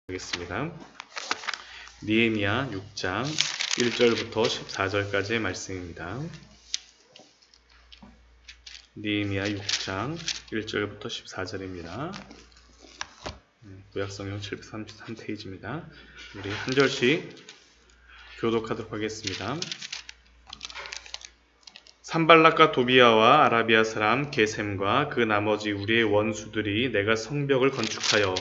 하겠습니다. 느헤미야 6장 1절부터 14절까지의 말씀입니다. 느헤미야 6장 1절부터 14절입니다. 구약성경 733페이지입니다. 우리 한 절씩 교독하도록 하겠습니다. 산발락과 도비아와 아라비아 사람 게셈과 그 나머지 우리의 원수들이 내가 성벽을 건축하여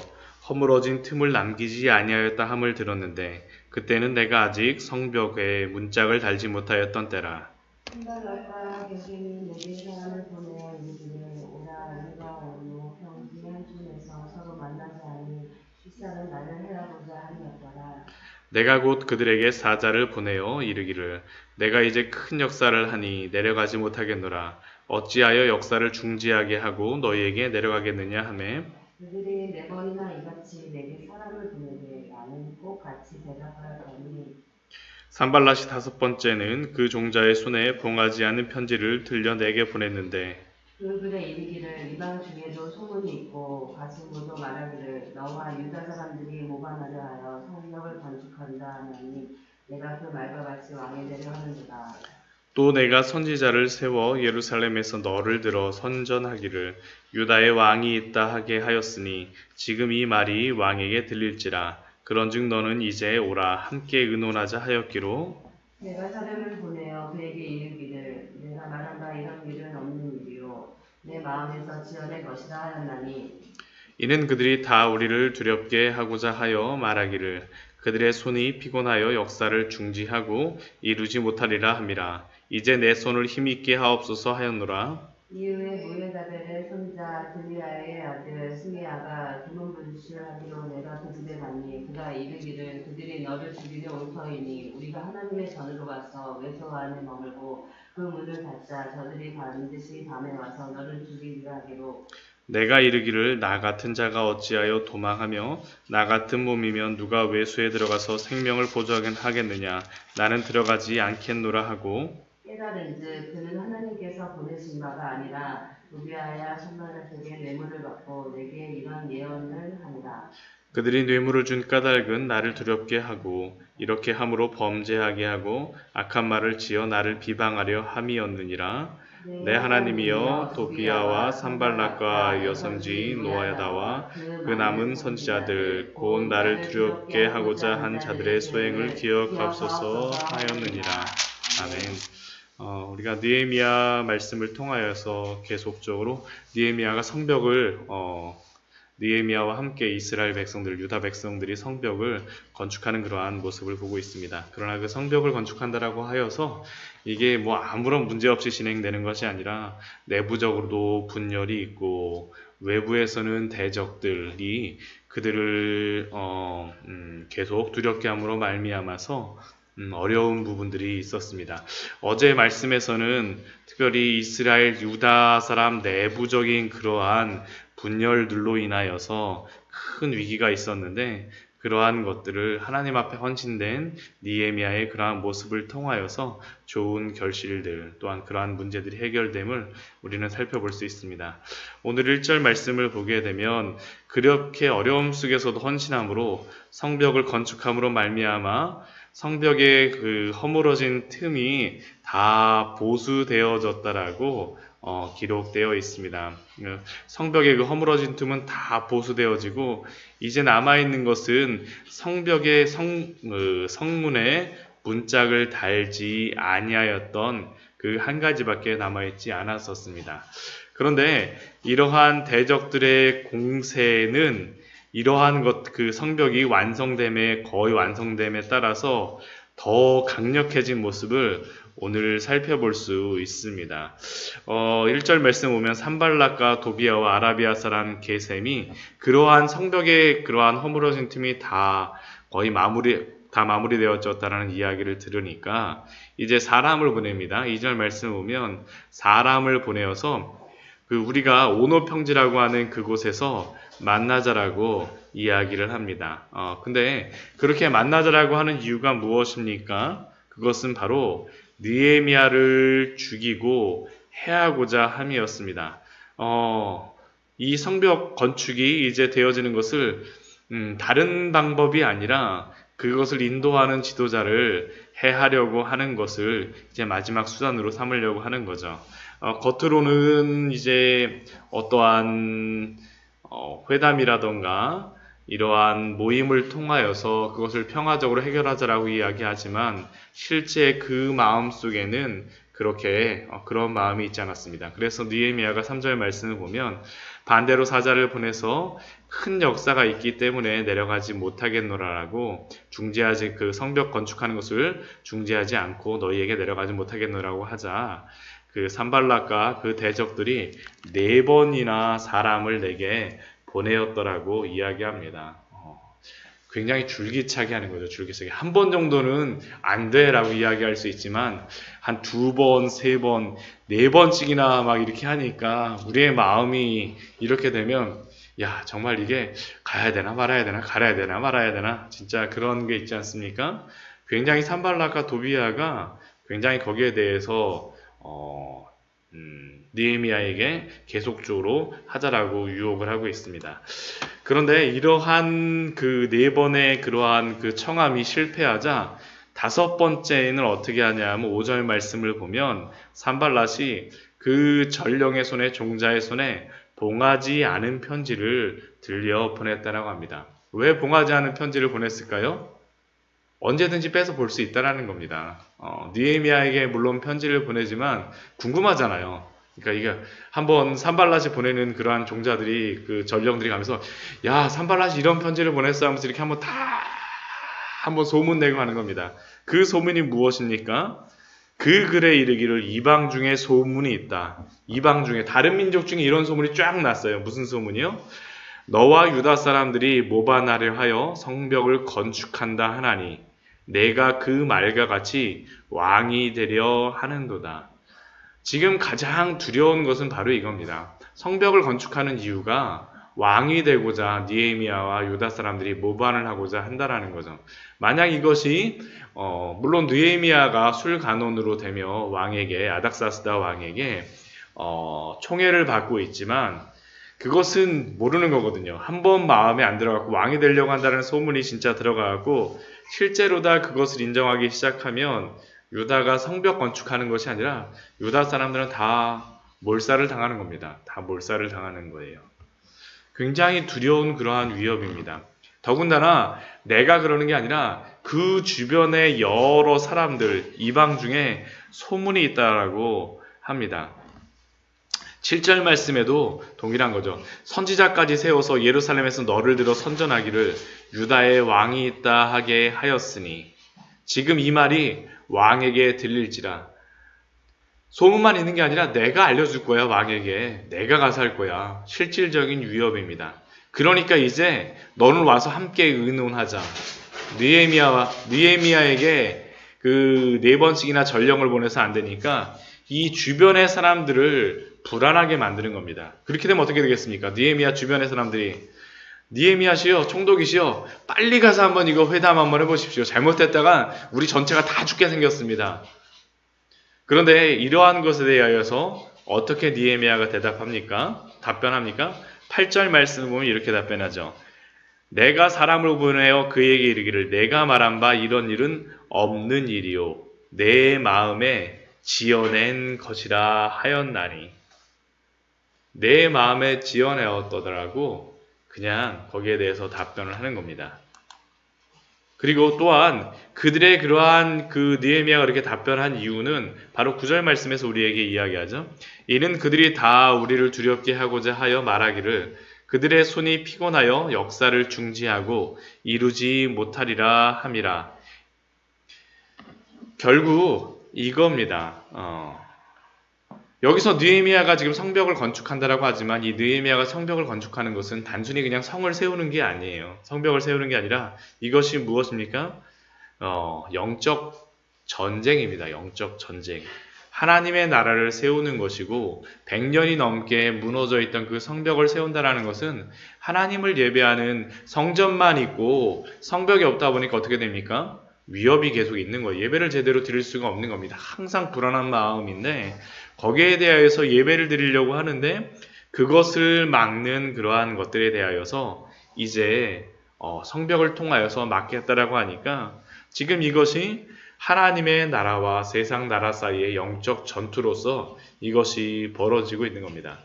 허물어진 틈을 남기지 아니하였다 함을 들었는데 그때는 내가 아직 성벽에 문짝을 달지 못하였던 때라. 산발락과 게셈이 내게 사람을 보내어 이르기를 오라 네가 오로 평지 한촌에서 서로 만나지 아니 식사는 나를 해하고자 하니었더라. 내가 곧 그들에게 사자를 보내어 이르기를 내가 이제 큰 역사를 하니 내려가지 못하겠노라. 어찌하여 역사를 중지하게 하고 너희에게 내려가겠느냐 하매 그들이 네 번이나 이같이 내게 사람을 보내되 나는 꼭 같이 대답하였더니 산발랏이 다섯 번째는 그 종자의 손에 봉하지 않은 편지를 들려 내게 보냈는데 그들의 이르기를 이방 중에도 소문이 있고 가슴으로도 말하기를 너와 유다 사람들이 모반하려 하여 성벽을 건축한다 하니 내가 그 말과 같이 왕이 되려 하는도다. 또 내가 선지자를 세워 예루살렘에서 너를 들어 선전하기를 유다의 왕이 있다 하게 하였으니 지금 이 말이 왕에게 들릴지라. 그런즉 너는 이제 오라 함께 의논하자 하였기로 내가 사람을 보내어 그에게 이르기를 내가 말한 바 이런 일은 없는 일이요 내 마음에서 지어낼 것이라 하였나니 이는 그들이 다 우리를 두렵게 하고자 하여 말하기를 그들의 손이 피곤하여 역사를 중지하고 이루지 못하리라 함이라. 이제 내 손을 힘있게 하옵소서 하였노라. 이후에 무헤다벨의 손자 들리아의 아들 스미야가 두문불출하기로 내가 그 집에 가니 그가 이르기를 그들이 너를 죽이려 올 터이니 우리가 하나님의 전으로 가서 외소 안에 머물고 그 문을 닫자 저들이 반드시 밤에 와서 너를 죽이리라 하기로 내가 이르기를 나 같은 자가 어찌하여 도망하며 나 같은 몸이면 누가 외소에 들어가서 생명을 보존하겠느냐. 나는 들어가지 않겠노라 하고 깨달은즉 그는 하나님께서 보내신 바가 아니라 도비아야 산발락에게 뇌물을 받고 내게 이런 예언을 하니라. 그들이 뇌물을 준 까닭은 나를 두렵게 하고 이렇게 함으로 범죄하게 하고 악한 말을 지어 나를 비방하려 함이었느니라. 내 하나님이여 도비아와 산발락과 여선지 노아야다와 그 남은 선지자들 곧 나를 두렵게 하고자 한 자들의 소행을 기억하옵소서 하였느니라. 아멘. 우리가 느헤미야 말씀을 통하여서 계속적으로 느헤미야가 성벽을 느헤미야와 함께 이스라엘 백성들, 유다 백성들이 성벽을 건축하는 그러한 모습을 보고 있습니다. 그러나 그 성벽을 건축한다라고 하여서 이게 뭐 아무런 문제 없이 진행되는 것이 아니라 내부적으로도 분열이 있고 외부에서는 대적들이 그들을 계속 두렵게 함으로 말미암아서 어려운 부분들이 있었습니다. 어제 말씀에서는 특별히 이스라엘 유다 사람 내부적인 그러한 분열들로 인하여서 큰 위기가 있었는데 그러한 것들을 하나님 앞에 헌신된 느헤미야의 그러한 모습을 통하여서 좋은 결실들 또한 그러한 문제들이 해결됨을 우리는 살펴볼 수 있습니다. 오늘 1절 말씀을 보게 되면 그렇게 어려움 속에서도 헌신함으로 성벽을 건축함으로 말미암아 성벽의 그 허물어진 틈이 다 보수되어졌다라고 기록되어 있습니다. 성벽의 그 허물어진 틈은 다 보수되어지고 이제 남아있는 것은 성벽의 성문에 문짝을 달지 아니하였던 그 한 가지밖에 남아있지 않았었습니다. 그런데 이러한 대적들의 공세는 이러한 그 성벽이 거의 완성됨에 따라서 더 강력해진 모습을 오늘 살펴볼 수 있습니다. 1절 말씀 보면 산발락과 도비아와 아라비아 사람 게셈이 그러한 성벽의 그러한 허물어진 틈이 다 거의 마무리되어졌다라는 이야기를 들으니까 이제 사람을 보냅니다. 2절 말씀 보면 사람을 보내어서 우리가 오노평지라고 하는 그곳에서 만나자라고 이야기를 합니다. 근데 그렇게 만나자라고 하는 이유가 무엇입니까? 그것은 바로 느헤미야를 죽이고 해하고자 함이었습니다. 이 성벽 건축이 이제 되어지는 것을 다른 방법이 아니라 그것을 인도하는 지도자를 해하려고 하는 것을 이제 마지막 수단으로 삼으려고 하는 거죠. 겉으로는 이제 어떠한 회담이라던가 이러한 모임을 통하여서 그것을 평화적으로 해결하자라고 이야기하지만 실제 그 마음 속에는 그렇게 그런 마음이 있지 않았습니다. 그래서 느헤미야가 3절 말씀을 보면 반대로 사자를 보내서 큰 역사가 있기 때문에 내려가지 못하겠노라라고 중지하지 그 성벽 건축하는 것을 중지하지 않고 너희에게 내려가지 못하겠노라고 하자 그 산발락과 그 대적들이 4번이나 사람을 내게 보내었더라고 이야기합니다. 굉장히 줄기차게 하는 거죠. 줄기차게. 한 번 정도는 안 돼라고 이야기할 수 있지만 한 2번, 3번, 4번씩이나 막 이렇게 하니까 우리의 마음이 이렇게 되면 야 정말 이게 가야 되나 말아야 되나 가야 되나 말아야 되나 진짜 그런 게 있지 않습니까? 굉장히 산발락과 도비아가 굉장히 거기에 대해서 느헤미야에게 계속적으로 하자라고 유혹을 하고 있습니다. 그런데 이러한 그 4번의 그러한 그 청함이 실패하자 5번째는 어떻게 하냐면 5절 말씀을 보면 산발랏이 그 전령의 손에 종자의 손에 봉하지 않은 편지를 들려 보냈다라고 합니다. 왜 봉하지 않은 편지를 보냈을까요? 언제든지 뺏어 볼 수 있다라는 겁니다. 느헤미야에게 물론 편지를 보내지만 궁금하잖아요. 그러니까 이게 한번 산발랏이 보내는 그러한 종자들이 그 전령들이 가면서 야 산발랏이 이런 편지를 보냈어 하면서 이렇게 한번 소문 내고 하는 겁니다. 그 소문이 무엇입니까? 그 글에 이르기를 이방 중에 소문이 있다. 이방 중에 다른 민족 중에 이런 소문이 쫙 났어요. 무슨 소문이요? 너와 유다 사람들이 모반하려 하여 성벽을 건축한다 하나니 내가 그 말과 같이 왕이 되려 하는도다. 지금 가장 두려운 것은 바로 이겁니다. 성벽을 건축하는 이유가 왕이 되고자 느헤미야와 유다 사람들이 모반을 하고자 한다라는 거죠. 만약 이것이 물론 느헤미야가 술간원으로 되며 왕에게 아닥사스다 왕에게 총애를 받고 있지만 그것은 모르는 거거든요. 한번 마음에 안 들어가고 왕이 되려고 한다는 소문이 진짜 들어가고 실제로 다 그것을 인정하기 시작하면 유다가 성벽 건축하는 것이 아니라 유다 사람들은 다 몰살을 당하는 겁니다. 다 몰살을 당하는 거예요. 굉장히 두려운 그러한 위협입니다. 더군다나 내가 그러는 게 아니라 그 주변의 여러 사람들, 이방 중에 소문이 있다라고 합니다. 7절 말씀에도 동일한 거죠. 선지자까지 세워서 예루살렘에서 너를 들어 선전하기를 유다의 왕이 있다 하게 하였으니 지금 이 말이 왕에게 들릴지라. 소문만 있는 게 아니라 내가 알려줄 거야 왕에게. 내가 가서 할 거야. 실질적인 위협입니다. 그러니까 이제 너는 와서 함께 의논하자. 느헤미야에게 그 4번씩이나 전령을 보내서 안 되니까 이 주변의 사람들을 불안하게 만드는 겁니다. 그렇게 되면 어떻게 되겠습니까? 느헤미야 주변의 사람들이 느헤미야시여 총독이시여 빨리 가서 한번 이거 회담 한번 해보십시오. 잘못했다가 우리 전체가 다 죽게 생겼습니다. 그런데 이러한 것에 대하여서 어떻게 느헤미야가 답변합니까? 8절 말씀을 보면 이렇게 답변하죠. 내가 사람을 보내어 그에게 이르기를 내가 말한 바 이런 일은 없는 일이요 내 마음에 지어낸 것이라 하였나니. 내 마음에 지어내었더라고 그냥 거기에 대해서 답변을 하는 겁니다. 그리고 또한 그들의 그러한 그 느헤미야가 그렇게 답변한 이유는 바로 9절 말씀에서 우리에게 이야기하죠. 이는 그들이 다 우리를 두렵게 하고자 하여 말하기를 그들의 손이 피곤하여 역사를 중지하고 이루지 못하리라 함이라. 결국 이겁니다. 여기서 느헤미야가 지금 성벽을 건축한다라고 하지만 이 느헤미야가 성벽을 건축하는 것은 단순히 그냥 성을 세우는 게 아니에요. 성벽을 세우는 게 아니라 이것이 무엇입니까? 영적 전쟁입니다. 영적 전쟁. 하나님의 나라를 세우는 것이고 100년이 넘게 무너져 있던 그 성벽을 세운다라는 것은 하나님을 예배하는 성전만 있고 성벽이 없다 보니까 어떻게 됩니까? 위협이 계속 있는 거예요. 예배를 제대로 드릴 수가 없는 겁니다. 항상 불안한 마음인데 거기에 대하여서 예배를 드리려고 하는데 그것을 막는 그러한 것들에 대하여서 이제 성벽을 통하여서 막겠다라고 하니까 지금 이것이 하나님의 나라와 세상 나라 사이의 영적 전투로서 이것이 벌어지고 있는 겁니다.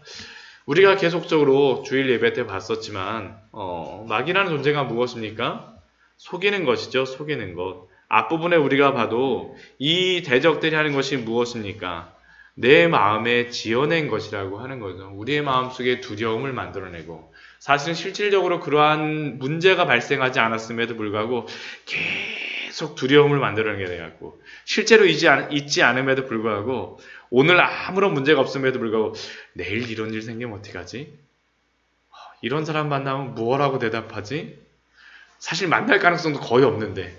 우리가 계속적으로 주일 예배 때 봤었지만 마귀라는 존재가 무엇입니까? 속이는 것이죠. 속이는 것. 앞부분에 우리가 봐도 이 대적들이 하는 것이 무엇입니까? 내 마음에 지어낸 것이라고 하는 거죠. 우리의 마음속에 두려움을 만들어내고 사실은 실질적으로 그러한 문제가 발생하지 않았음에도 불구하고 계속 두려움을 만들어내게 돼갖고 실제로 있지 않음에도 불구하고 오늘 아무런 문제가 없음에도 불구하고 내일 이런 일 생기면 어떡하지? 이런 사람 만나면 뭐라고 대답하지? 사실 만날 가능성도 거의 없는데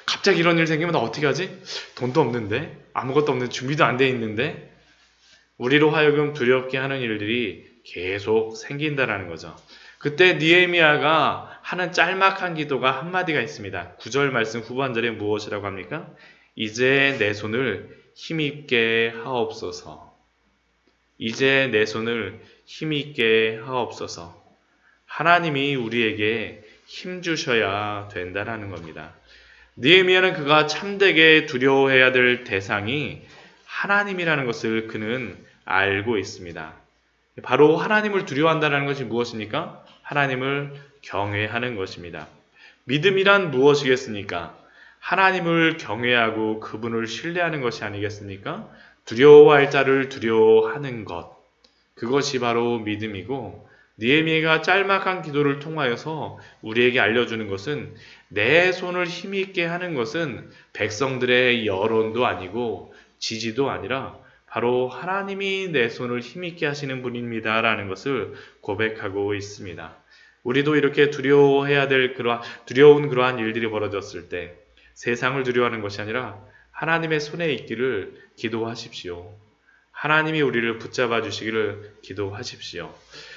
갑자기 이런 일 생기면 나 어떻게 하지? 돈도 없는데 아무것도 없는데 준비도 안 돼 있는데 우리로 하여금 두렵게 하는 일들이 계속 생긴다라는 거죠. 그때 느헤미야가 하는 짤막한 기도가 한마디가 있습니다. 9절 말씀 후반절에 무엇이라고 합니까? 이제 내 손을 힘있게 하옵소서. 이제 내 손을 힘있게 하옵소서. 하나님이 우리에게 힘 주셔야 된다라는 겁니다. 느헤미야는 그가 참되게 두려워해야 될 대상이 하나님이라는 것을 그는 알고 있습니다. 바로 하나님을 두려워한다는 것이 무엇입니까? 하나님을 경외하는 것입니다. 믿음이란 무엇이겠습니까? 하나님을 경외하고 그분을 신뢰하는 것이 아니겠습니까? 두려워할 자를 두려워하는 것. 그것이 바로 믿음이고 느헤미야가 짤막한 기도를 통하여서 우리에게 알려주는 것은 내 손을 힘있게 하는 것은 백성들의 여론도 아니고 지지도 아니라 바로 하나님이 내 손을 힘있게 하시는 분입니다. 라는 것을 고백하고 있습니다. 우리도 이렇게 두려운 그러한 일들이 벌어졌을 때 세상을 두려워하는 것이 아니라 하나님의 손에 있기를 기도하십시오. 하나님이 우리를 붙잡아 주시기를 기도하십시오.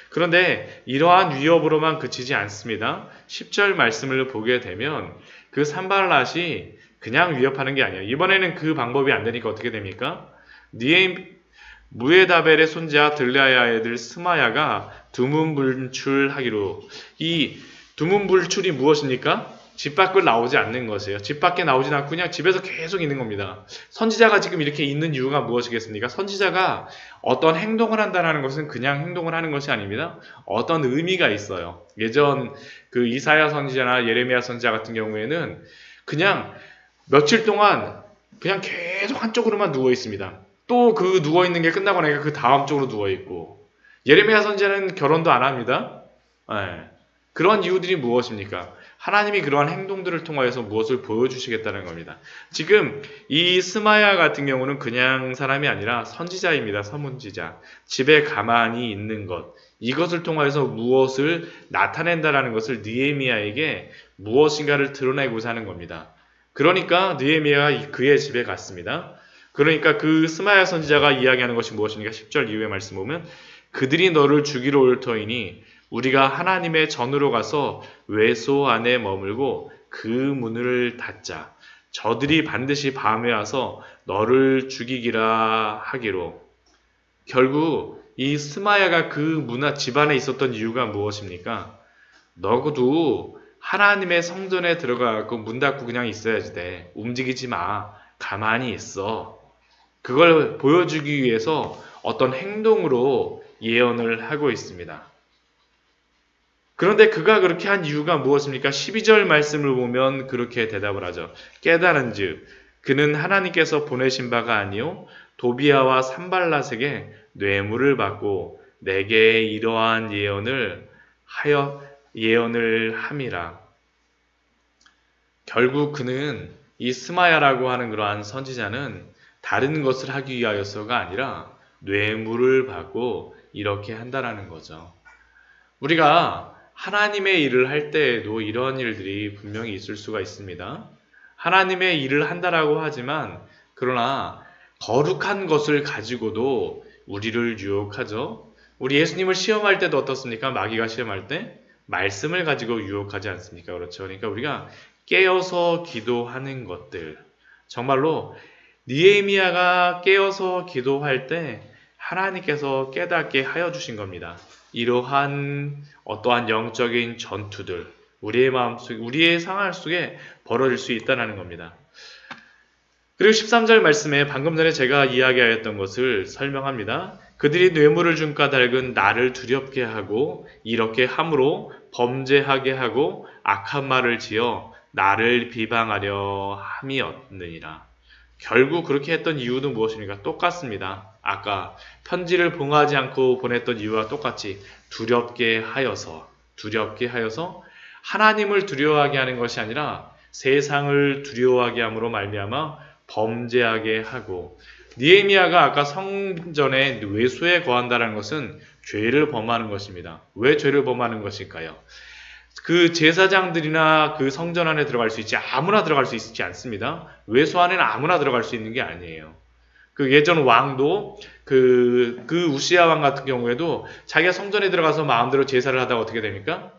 그런데 이러한 위협으로만 그치지 않습니다. 10절 말씀을 보게 되면 그 산발랏이 그냥 위협하는 게 아니에요. 이번에는 그 방법이 안 되니까 어떻게 됩니까? 무에다벨의 손자 들라야의 아들 스마야가 두문불출하기로. 이 두문불출이 무엇입니까? 집 밖을 나오지 않는 것이에요. 집 밖에 나오지 않고 그냥 집에서 계속 있는 겁니다. 선지자가 지금 이렇게 있는 이유가 무엇이겠습니까? 선지자가 어떤 행동을 한다는 것은 그냥 행동을 하는 것이 아닙니다. 어떤 의미가 있어요. 예전 그 이사야 선지자나 예레미야 선지자 같은 경우에는 그냥 며칠 동안 그냥 계속 한쪽으로만 누워 있습니다. 또 그 누워 있는 게 끝나고 나니까 그 다음 쪽으로 누워 있고, 예레미야 선지자는 결혼도 안 합니다. 그런 이유들이 무엇입니까? 하나님이 그러한 행동들을 통하여서 무엇을 보여주시겠다는 겁니다. 지금 이 스마야 같은 경우는 그냥 사람이 아니라 선지자입니다. 서문지자. 집에 가만히 있는 것. 이것을 통하여서 무엇을 나타낸다라는 것을 느헤미야에게 무엇인가를 드러내고자 하는 겁니다. 그러니까 느헤미야가 그의 집에 갔습니다. 그러니까 그 스마야 선지자가 이야기하는 것이 무엇입니까? 10절 이후의 말씀 보면 그들이 너를 죽이러 올 터이니 우리가 하나님의 전으로 가서 외소 안에 머물고 그 문을 닫자. 저들이 반드시 밤에 와서 너를 죽이기라 하기로. 결국 이 스마야가 그 집 안에 있었던 이유가 무엇입니까? 너도 하나님의 성전에 들어가고 문 닫고 그냥 있어야지 돼. 움직이지 마. 가만히 있어. 그걸 보여주기 위해서 어떤 행동으로 예언을 하고 있습니다. 그런데 그가 그렇게 한 이유가 무엇입니까? 12절 말씀을 보면 그렇게 대답을 하죠. 깨달은즉 그는 하나님께서 보내신 바가 아니요 도비야와 산발랏에게 뇌물을 받고 내게 이러한 예언을 함이라. 결국 그는 이 스마야라고 하는 그러한 선지자는 다른 것을 하기 위하여서가 아니라 뇌물을 받고 이렇게 한다라는 거죠. 우리가 하나님의 일을 할 때에도 이러한 일들이 분명히 있을 수가 있습니다. 하나님의 일을 한다라고 하지만 그러나 거룩한 것을 가지고도 우리를 유혹하죠. 우리 예수님을 시험할 때도 어떻습니까? 마귀가 시험할 때 말씀을 가지고 유혹하지 않습니까? 그렇죠. 그러니까 우리가 깨어서 기도하는 것들, 정말로 느헤미야가 깨어서 기도할 때 하나님께서 깨닫게 하여 주신 겁니다. 이러한 어떠한 영적인 전투들, 우리의 마음속, 우리의 상황 속에 벌어질 수 있다는 겁니다. 그리고 13절 말씀에 방금 전에 제가 이야기하였던 것을 설명합니다. 그들이 뇌물을 준 까닭은 나를 두렵게 하고 이렇게 함으로 범죄하게 하고 악한 말을 지어 나를 비방하려 함이었느니라. 결국 그렇게 했던 이유는 무엇입니까? 똑같습니다. 아까 편지를 봉하지 않고 보냈던 이유와 똑같이 두렵게 하여서 하나님을 두려워하게 하는 것이 아니라 세상을 두려워하게 함으로 말미암아 범죄하게 하고, 느헤미야가 아까 성전에 외소에 거한다는 것은 죄를 범하는 것입니다. 왜 죄를 범하는 것일까요? 그 제사장들이나 그 성전 안에 들어갈 수 있지 아무나 들어갈 수 있지 않습니다. 외소 안에는 아무나 들어갈 수 있는 게 아니에요. 그 예전 왕도 그 우시야 왕 같은 경우에도 자기가 성전에 들어가서 마음대로 제사를 하다가 어떻게 됩니까?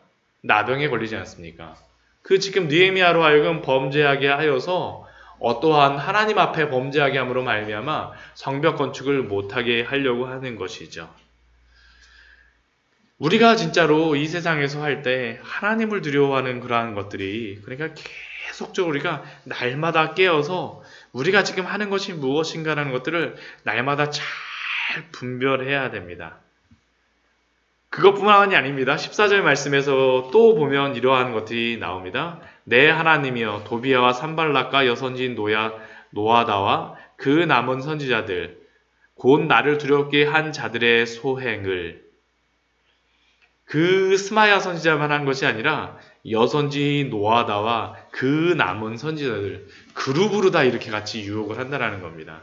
나병에 걸리지 않습니까? 그 지금 느헤미야로 하여금 범죄하게 하여서 어떠한 하나님 앞에 범죄하게 함으로 말미암아 성벽 건축을 못하게 하려고 하는 것이죠. 우리가 진짜로 이 세상에서 할 때 하나님을 두려워하는 그러한 것들이, 그러니까 계속적으로 우리가 날마다 깨어서 우리가 지금 하는 것이 무엇인가라는 것들을 날마다 잘 분별해야 됩니다. 그것뿐만이 아닙니다. 14절 말씀에서 또 보면 이러한 것들이 나옵니다. 내 하나님이여 도비야와 산발락과 여선지인 노아다와 그 남은 선지자들 곧 나를 두렵게 한 자들의 소행을, 그 스마야 선지자만 한 것이 아니라 여선지 노아다와 그 남은 선지자들 그룹으로 다 이렇게 같이 유혹을 한다는 겁니다.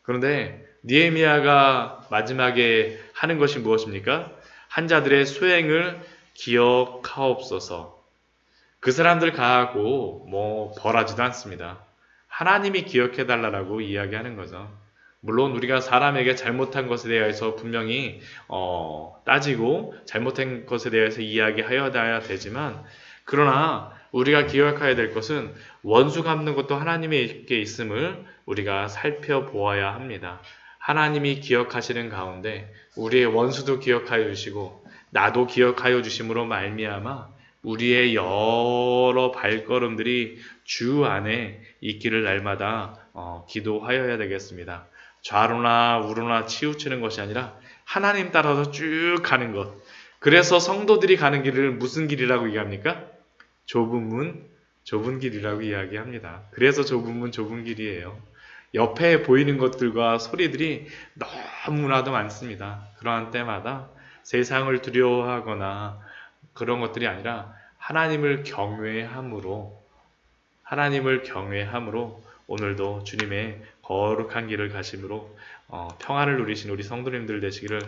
그런데 느헤미야가 마지막에 하는 것이 무엇입니까? 한 자들의 소행을 기억하옵소서. 그 사람들 가하고 벌하지도 않습니다. 하나님이 기억해달라고 이야기하는 거죠. 물론 우리가 사람에게 잘못한 것에 대해서 분명히 따지고 잘못한 것에 대해서 이야기하여야 되지만, 그러나 우리가 기억해야 될 것은 원수 갚는 것도 하나님께 있음을 우리가 살펴보아야 합니다. 하나님이 기억하시는 가운데 우리의 원수도 기억하여 주시고 나도 기억하여 주심으로 말미암아 우리의 여러 발걸음들이 주 안에 있기를 날마다 기도하여야 되겠습니다. 좌로나 우로나 치우치는 것이 아니라 하나님 따라서 쭉 가는 것. 그래서 성도들이 가는 길을 무슨 길이라고 얘기합니까? 좁은 문, 좁은 길이라고 이야기합니다. 그래서 좁은 문, 좁은 길이에요. 옆에 보이는 것들과 소리들이 너무나도 많습니다. 그러한 때마다 세상을 두려워하거나 그런 것들이 아니라 하나님을 경외함으로 오늘도 주님의 거룩한 길을 가심으로 평안을 누리신 우리 성도님들 되시기를